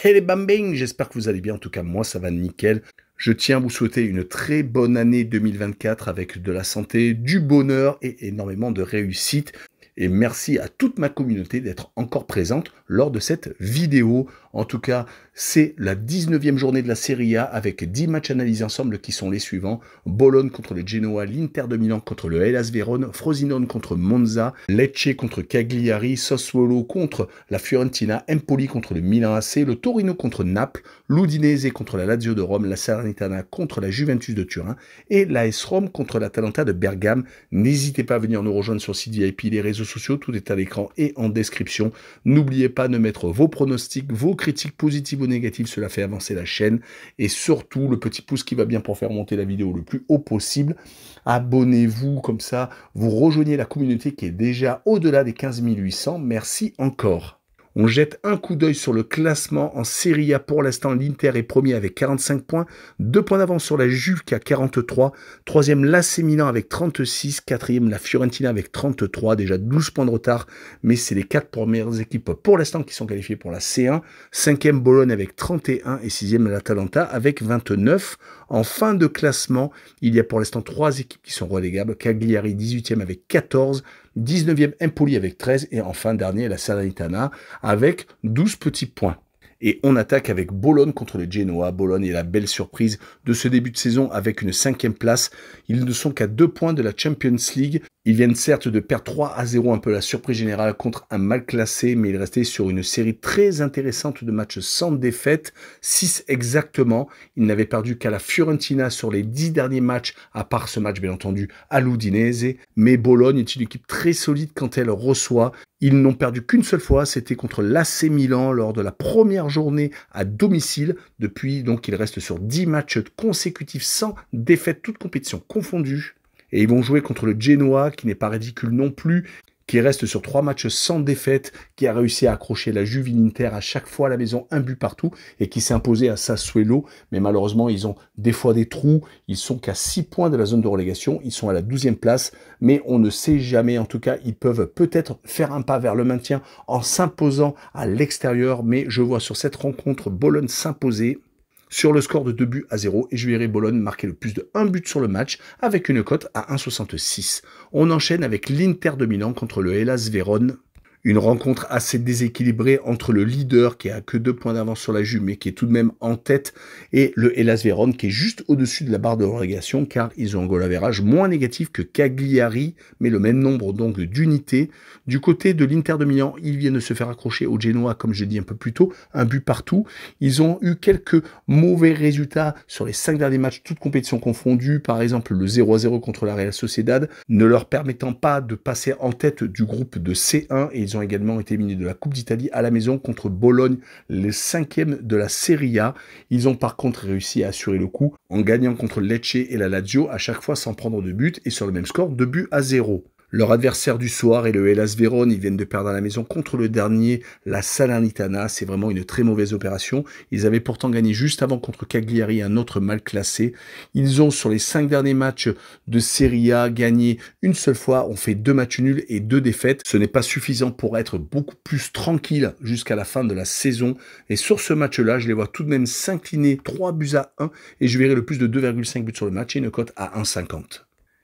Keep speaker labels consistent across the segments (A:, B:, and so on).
A: Hey les bambins, j'espère que vous allez bien, en tout cas moi ça va nickel. Je tiens à vous souhaiter une très bonne année 2024 avec de la santé, du bonheur et énormément de réussite. Et merci à toute ma communauté d'être encore présente lors de cette vidéo. En tout cas, c'est la 19e journée de la Serie A avec 10 matchs analysés ensemble qui sont les suivants. Bologne contre le Genoa, l'Inter de Milan contre le Hellas Vérone, Frosinone contre Monza, Lecce contre Cagliari, Sassuolo contre la Fiorentina, Empoli contre le Milan AC, le Torino contre Naples, l'Udinese contre la Lazio de Rome, la Salernitana contre la Juventus de Turin et l'AS Rome contre l'Atalanta de Bergame. N'hésitez pas à venir nous rejoindre sur le site VIP, les réseaux sociaux, tout est à l'écran et en description. N'oubliez pas de mettre vos pronostics, vos critiques positives ou négatives, cela fait avancer la chaîne. Et surtout, le petit pouce qui va bien pour faire monter la vidéo le plus haut possible. Abonnez-vous, comme ça, vous rejoignez la communauté qui est déjà au-delà des 15 800. Merci encore. On jette un coup d'œil sur le classement en Serie A. Pour l'instant, l'Inter est premier avec 45 points. 2 points d'avance sur la Juve qui a 43. Troisième, l'AC Milan avec 36. Quatrième, la Fiorentina avec 33. Déjà 12 points de retard, mais c'est les 4 premières équipes pour l'instant qui sont qualifiées pour la C1. Cinquième, Bologne avec 31. Et sixième, l'Atalanta avec 29. En fin de classement, il y a pour l'instant 3 équipes qui sont relégables. Cagliari 18e avec 14. 19e Empoli avec 13 et enfin dernier la Salernitana avec 12 petits points. Et on attaque avec Bologne contre le Genoa. Bologne est la belle surprise de ce début de saison avec une 5e place. Ils ne sont qu'à 2 points de la Champions League. Ils viennent certes de perdre 3-0, un peu la surprise générale contre un mal classé, mais ils restaient sur une série très intéressante de matchs sans défaite, 6 exactement. Ils n'avaient perdu qu'à la Fiorentina sur les 10 derniers matchs, à part ce match bien entendu à l'Udinese. Mais Bologne est une équipe très solide quand elle reçoit. Ils n'ont perdu qu'une seule fois, c'était contre l'AC Milan lors de la première journée à domicile. Depuis, donc, ils restent sur 10 matchs consécutifs sans défaite, toutes compétitions confondues. Et ils vont jouer contre le Genoa, qui n'est pas ridicule non plus, qui reste sur 3 matchs sans défaite, qui a réussi à accrocher la Juve Inter à chaque fois à la maison, un but partout, et qui s'est imposé à Sassuolo. Mais malheureusement, ils ont des fois des trous. Ils sont qu'à 6 points de la zone de relégation. Ils sont à la 12e place, mais on ne sait jamais. En tout cas, ils peuvent peut-être faire un pas vers le maintien en s'imposant à l'extérieur. Mais je vois sur cette rencontre Bologne s'imposer sur le score de 2-0 et je verrai Bologne marquer le plus de 1 but sur le match avec une cote à 1,66. On enchaîne avec l'Inter de Milan contre le Hellas Vérone. Une rencontre assez déséquilibrée entre le leader qui a que 2 points d'avance sur la Juve mais qui est tout de même en tête et le Hellas Vérone qui est juste au-dessus de la barre de relégation car ils ont un goal average moins négatif que Cagliari mais le même nombre donc d'unités. Du côté de l'Inter de Milan, ils viennent de se faire accrocher au Genoa comme je l'ai dit un peu plus tôt, un but partout. Ils ont eu quelques mauvais résultats sur les 5 derniers matchs, toutes compétitions confondues, par exemple le 0-0 contre la Real Sociedad, ne leur permettant pas de passer en tête du groupe de C1 et ils ont également été éliminés de la Coupe d'Italie à la maison contre Bologne, le 5e de la Serie A. Ils ont par contre réussi à assurer le coup en gagnant contre Lecce et la Lazio à chaque fois sans prendre de but et sur le même score, 2-0. Leur adversaire du soir est le Hellas Vérone. Ils viennent de perdre à la maison contre le dernier, la Salernitana. C'est vraiment une très mauvaise opération. Ils avaient pourtant gagné juste avant contre Cagliari, un autre mal classé. Ils ont, sur les 5 derniers matchs de Serie A, gagné une seule fois. On fait 2 matchs nuls et 2 défaites. Ce n'est pas suffisant pour être beaucoup plus tranquille jusqu'à la fin de la saison. Et sur ce match-là, je les vois tout de même s'incliner 3-1 et je verrai le plus de 2,5 buts sur le match et une cote à 1,50.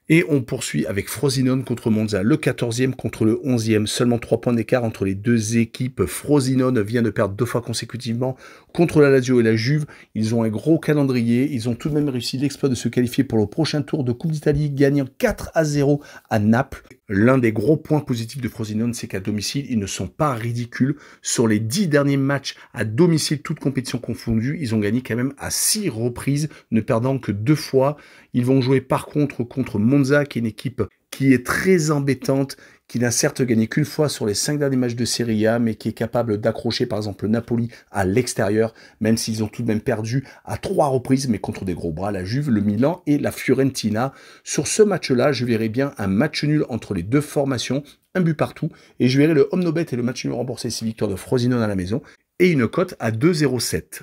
A: Et on poursuit avec Frosinone contre Monza, le 14e contre le 11e. Seulement 3 points d'écart entre les deux équipes. Frosinone vient de perdre 2 fois consécutivement contre la Lazio et la Juve. Ils ont un gros calendrier. Ils ont tout de même réussi l'exploit de se qualifier pour le prochain tour de Coupe d'Italie, gagnant 4-0 à Naples. L'un des gros points positifs de Frosinone, c'est qu'à domicile, ils ne sont pas ridicules. Sur les 10 derniers matchs à domicile, toutes compétitions confondues, ils ont gagné quand même à 6 reprises, ne perdant que 2 fois. Ils vont jouer par contre Monza, qui est une équipe qui est très embêtante, qui n'a certes gagné qu'une fois sur les 5 derniers matchs de Serie A, mais qui est capable d'accrocher par exemple le Napoli à l'extérieur, même s'ils ont tout de même perdu à 3 reprises, mais contre des gros bras, la Juve, le Milan et la Fiorentina. Sur ce match-là, je verrai bien un match nul entre les deux formations, un but partout, et je verrai le home no bet et le match nul remboursé 6 victoires de Frosinone à la maison, et une cote à 2,07.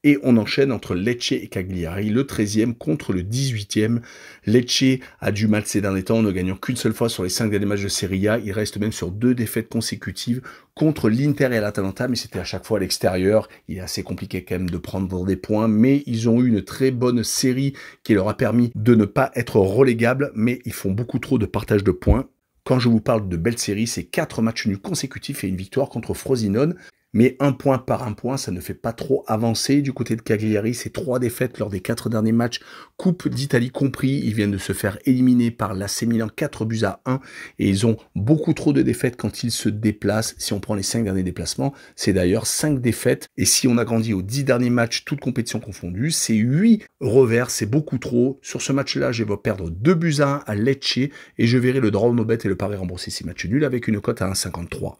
A: Et on enchaîne entre Lecce et Cagliari, le 13e contre le 18e. Lecce a du mal ces derniers temps, ne gagnant qu'une seule fois sur les 5 derniers matchs de Serie A. Il reste même sur 2 défaites consécutives contre l'Inter et l'Atalanta, mais c'était à chaque fois à l'extérieur. Il est assez compliqué quand même de prendre des points, mais ils ont eu une très bonne série qui leur a permis de ne pas être relégables, mais ils font beaucoup trop de partage de points. Quand je vous parle de belles séries, c'est 4 matchs nuls consécutifs et une victoire contre Frosinone. Mais un point par un point, ça ne fait pas trop avancer. Du côté de Cagliari, c'est 3 défaites lors des 4 derniers matchs, Coupe d'Italie compris. Ils viennent de se faire éliminer par l'AC Milan 4-1. Et ils ont beaucoup trop de défaites quand ils se déplacent. Si on prend les 5 derniers déplacements, c'est d'ailleurs 5 défaites. Et si on agrandit aux 10 derniers matchs, toutes compétitions confondues, c'est 8 revers. C'est beaucoup trop. Sur ce match-là, je vais perdre 2-1 à Lecce. Et je verrai le draw no bet et le pari remboursé 6 matchs nuls avec une cote à 1,53.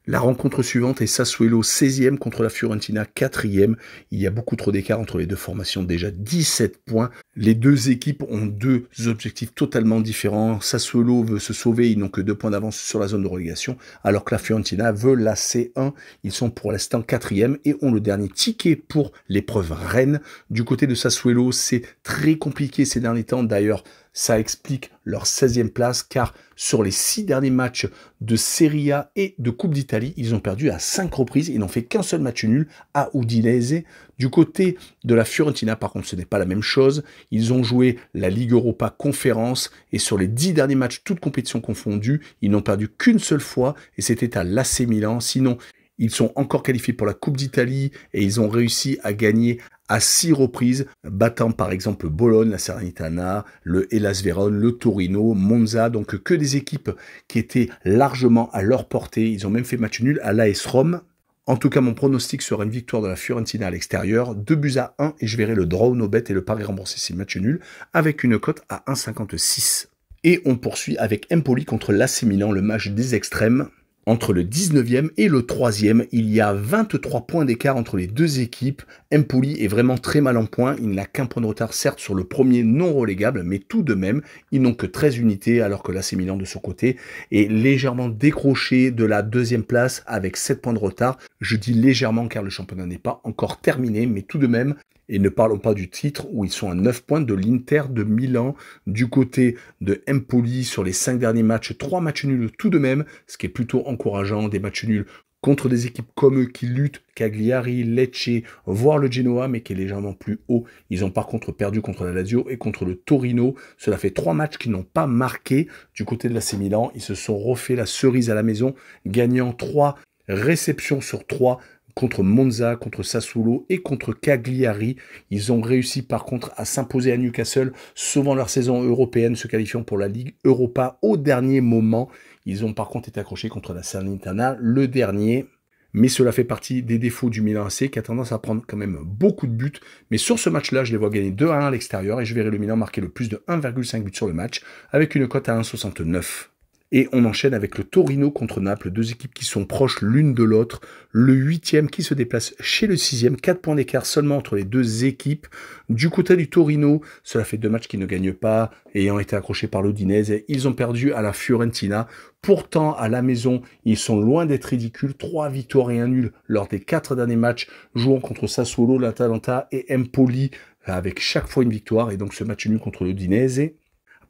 A: La rencontre suivante est Sassuolo 16e contre la Fiorentina 4e. Il y a beaucoup trop d'écart entre les deux formations, déjà 17 points. Les deux équipes ont 2 objectifs totalement différents. Sassuolo veut se sauver, ils n'ont que 2 points d'avance sur la zone de relégation, alors que la Fiorentina veut la C1. Ils sont pour l'instant 4e et ont le dernier ticket pour l'épreuve reine. Du côté de Sassuolo, c'est très compliqué ces derniers temps. D'ailleurs, ça explique leur 16e place, car sur les 6 derniers matchs de Serie A et de Coupe d'Italie, ils ont perdu à 5 reprises. Ils n'ont fait qu'un seul match nul à Udinese. Du côté de la Fiorentina, par contre, ce n'est pas la même chose. Ils ont joué la Ligue Europa Conférence et sur les 10 derniers matchs, toutes compétitions confondues, ils n'ont perdu qu'une seule fois et c'était à l'AC Milan. Sinon, ils sont encore qualifiés pour la Coupe d'Italie et ils ont réussi à gagner à 6 reprises, battant par exemple Bologne, la Salernitana, le Hellas Vérone, le Torino, Monza, donc que des équipes qui étaient largement à leur portée. Ils ont même fait match nul à l'AS Rome. En tout cas, mon pronostic sera une victoire de la Fiorentina à l'extérieur, 2-1 et je verrai le draw no bet et le pari remboursé 6 matchs nuls avec une cote à 1,56. Et on poursuit avec Empoli contre l'AC Milan, le match des extrêmes. Entre le 19e et le 3e, il y a 23 points d'écart entre les deux équipes. Empoli est vraiment très mal en point. Il n'a qu'un point de retard, certes, sur le premier non relégable, mais tout de même, ils n'ont que 13 unités, alors que l'AC Milan, de son côté, est légèrement décroché de la 2e place avec 7 points de retard. Je dis légèrement car le championnat n'est pas encore terminé, mais tout de même, et ne parlons pas du titre où ils sont à 9 points de l'Inter de Milan. Du côté de Empoli, sur les 5 derniers matchs, 3 matchs nuls tout de même, ce qui est plutôt encourageant, des matchs nuls contre des équipes comme eux qui luttent, Cagliari, Lecce, voire le Genoa, mais qui est légèrement plus haut. Ils ont par contre perdu contre la Lazio et contre le Torino. Cela fait 3 matchs qu'ils n'ont pas marqué. Du côté de l'AC Milan, ils se sont refait la cerise à la maison, gagnant 3 réceptions sur 3, contre Monza, contre Sassuolo et contre Cagliari. Ils ont réussi par contre à s'imposer à Newcastle, sauvant leur saison européenne, se qualifiant pour la Ligue Europa au dernier moment. Ils ont par contre été accrochés contre la Salernitana, le dernier. Mais cela fait partie des défauts du Milan AC qui a tendance à prendre quand même beaucoup de buts. Mais sur ce match-là, je les vois gagner 2-1 à l'extérieur et je verrai le Milan marquer le plus de 1,5 buts sur le match avec une cote à 1,69. Et on enchaîne avec le Torino contre Naples, 2 équipes qui sont proches l'une de l'autre. Le 8e qui se déplace chez le 6e, 4 points d'écart seulement entre les 2 équipes. Du côté du Torino, cela fait 2 matchs qu'ils ne gagnent pas, ayant été accrochés par l'Udinese. Ils ont perdu à la Fiorentina. Pourtant, à la maison, ils sont loin d'être ridicules. 3 victoires et 1 nul lors des 4 derniers matchs, jouant contre Sassuolo, l'Atalanta et Empoli, avec chaque fois une victoire. Et donc ce match nul contre l'Udinese.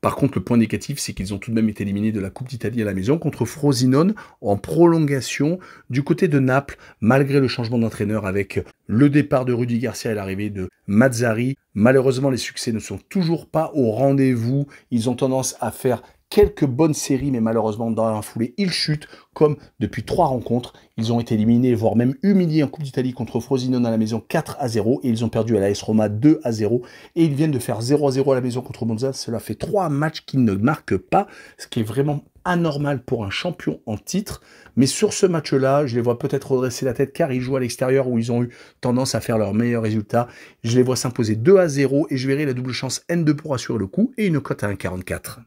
A: Par contre, le point négatif, c'est qu'ils ont tout de même été éliminés de la Coupe d'Italie à la maison contre Frosinone en prolongation. Du côté de Naples, malgré le changement d'entraîneur avec le départ de Rudy Garcia et l'arrivée de Mazzarri, malheureusement, les succès ne sont toujours pas au rendez-vous. Ils ont tendance à faire quelques bonnes séries, mais malheureusement, dans la foulée, ils chutent, comme depuis 3 rencontres. Ils ont été éliminés, voire même humiliés en Coupe d'Italie contre Frosinone à la maison 4-0, et ils ont perdu à l'AS Roma 2-0, et ils viennent de faire 0-0 à la maison contre Monza. Cela fait 3 matchs qu'ils ne marquent pas, ce qui est vraiment anormal pour un champion en titre. Mais sur ce match-là, je les vois peut-être redresser la tête, car ils jouent à l'extérieur où ils ont eu tendance à faire leurs meilleurs résultats. Je les vois s'imposer 2-0, et je verrai la double chance N2 pour assurer le coup, et une cote à 1,44.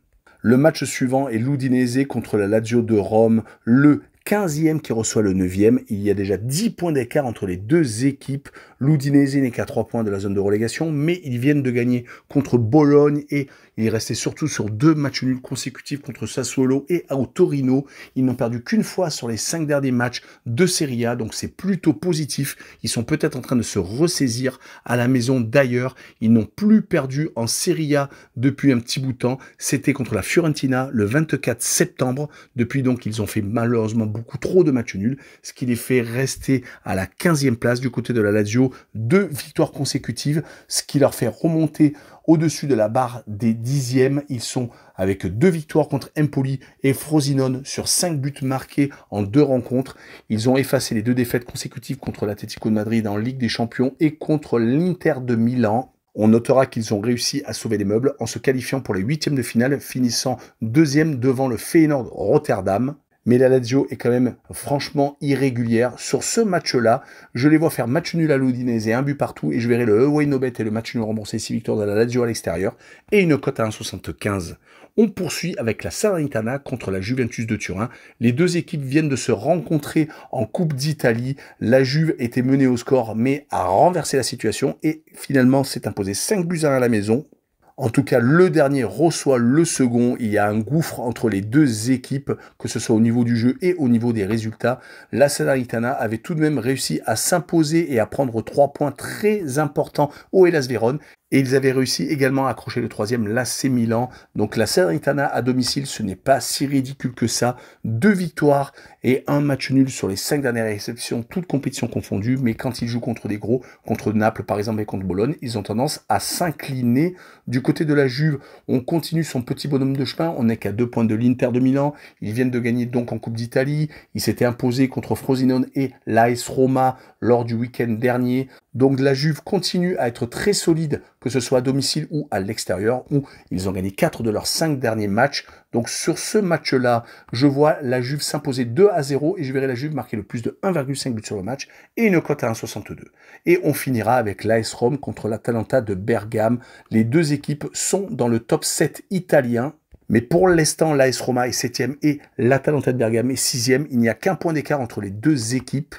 A: Le match suivant est l'Udinese contre la Lazio de Rome, le 15e qui reçoit le 9e. Il y a déjà 10 points d'écart entre les deux équipes. L'Udinese n'est qu'à 3 points de la zone de relégation, mais ils viennent de gagner contre Bologne et il restait surtout sur 2 matchs nuls consécutifs contre Sassuolo et au Torino. Ils n'ont perdu qu'une fois sur les 5 derniers matchs de Serie A, donc c'est plutôt positif. Ils sont peut-être en train de se ressaisir à la maison d'ailleurs. Ils n'ont plus perdu en Serie A depuis un petit bout de temps. C'était contre la Fiorentina le 24 septembre. Depuis donc, ils ont fait malheureusement beaucoup trop de matchs nuls, ce qui les fait rester à la 15e place du côté de la Lazio. 2 victoires consécutives, ce qui leur fait remonter au-dessus de la barre des 10e. Ils sont avec 2 victoires contre Empoli et Frosinone sur 5 buts marqués en 2 rencontres. Ils ont effacé les 2 défaites consécutives contre l'Atlético de Madrid en Ligue des Champions et contre l'Inter de Milan. On notera qu'ils ont réussi à sauver les meubles en se qualifiant pour les 8e de finale, finissant 2e devant le Feyenoord Rotterdam. Mais la Lazio est quand même franchement irrégulière. Sur ce match-là, je les vois faire match nul à l'Udinese et 1 but partout, et je verrai le away no bet et le match nul remboursé 6 victoires de la Lazio à l'extérieur, et une cote à 1,75. On poursuit avec la Salernitana contre la Juventus de Turin. Les deux équipes viennent de se rencontrer en Coupe d'Italie. La Juve était menée au score, mais a renversé la situation, et finalement s'est imposé 5 buts à la maison. En tout cas, le dernier reçoit le second. Il y a un gouffre entre les deux équipes, que ce soit au niveau du jeu et au niveau des résultats. La Salernitana avait tout de même réussi à s'imposer et à prendre 3 points très importants au Hellas Vérone. Et ils avaient réussi également à accrocher le 3e, l'AC Milan. Donc la Salernitana à domicile, ce n'est pas si ridicule que ça. 2 victoires et 1 match nul sur les 5 dernières réceptions, toutes compétitions confondues. Mais quand ils jouent contre des gros, contre Naples par exemple et contre Bologne, ils ont tendance à s'incliner. Du côté de la Juve, on continue son petit bonhomme de chemin. On n'est qu'à 2 points de l'Inter de Milan. Ils viennent de gagner donc en Coupe d'Italie. Ils s'étaient imposés contre Frosinone et l'AS Roma lors du week-end dernier. Donc la Juve continue à être très solide, que ce soit à domicile ou à l'extérieur, où ils ont gagné 4 de leurs 5 derniers matchs. Donc sur ce match-là, je vois la Juve s'imposer 2-0 et je verrai la Juve marquer le plus de 1,5 but sur le match et une cote à 1,62. Et on finira avec l'AS Rome contre l'Atalanta de Bergame. Les deux équipes sont dans le top 7 italien. Mais pour l'instant, l'AS Roma est 7e et l'Atalanta de Bergame est 6e. Il n'y a qu'un point d'écart entre les deux équipes.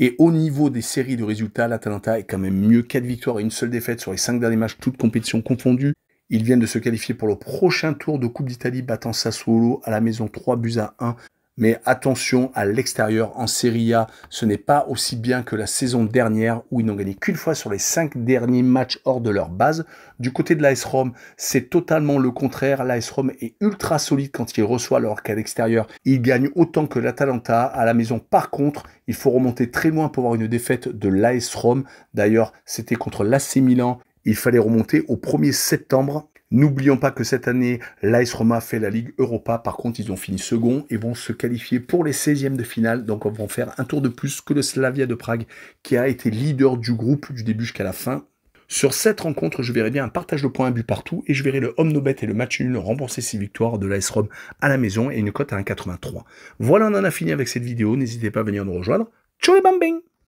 A: Et au niveau des séries de résultats, l'Atalanta est quand même mieux. 4 victoires et 1 seule défaite sur les 5 derniers matchs, toutes compétitions confondues. Ils viennent de se qualifier pour le prochain tour de Coupe d'Italie, battant Sassuolo à la maison 3-1. Mais attention, à l'extérieur, en Serie A, ce n'est pas aussi bien que la saison dernière où ils n'ont gagné qu'une fois sur les 5 derniers matchs hors de leur base. Du côté de l'AS Rome, c'est totalement le contraire. L'AS Rome est ultra solide quand il reçoit, alors qu'à l'extérieur, il gagne autant que l'Atalanta. À la maison, par contre, il faut remonter très loin pour avoir une défaite de l'AS Rome. D'ailleurs, c'était contre l'AC Milan. Il fallait remonter au 1er septembre. N'oublions pas que cette année, l'AS Roma fait la Ligue Europa. Par contre, ils ont fini second et vont se qualifier pour les 16e de finale. Donc, on va faire un tour de plus que le Slavia de Prague, qui a été leader du groupe du début jusqu'à la fin. Sur cette rencontre, je verrai bien un partage de points, un but partout, et je verrai le home no bet et le match nul rembourser 6 victoires de l'AS Rome à la maison et une cote à 1,83. Voilà, on en a fini avec cette vidéo. N'hésitez pas à venir nous rejoindre. Ciao les bambins!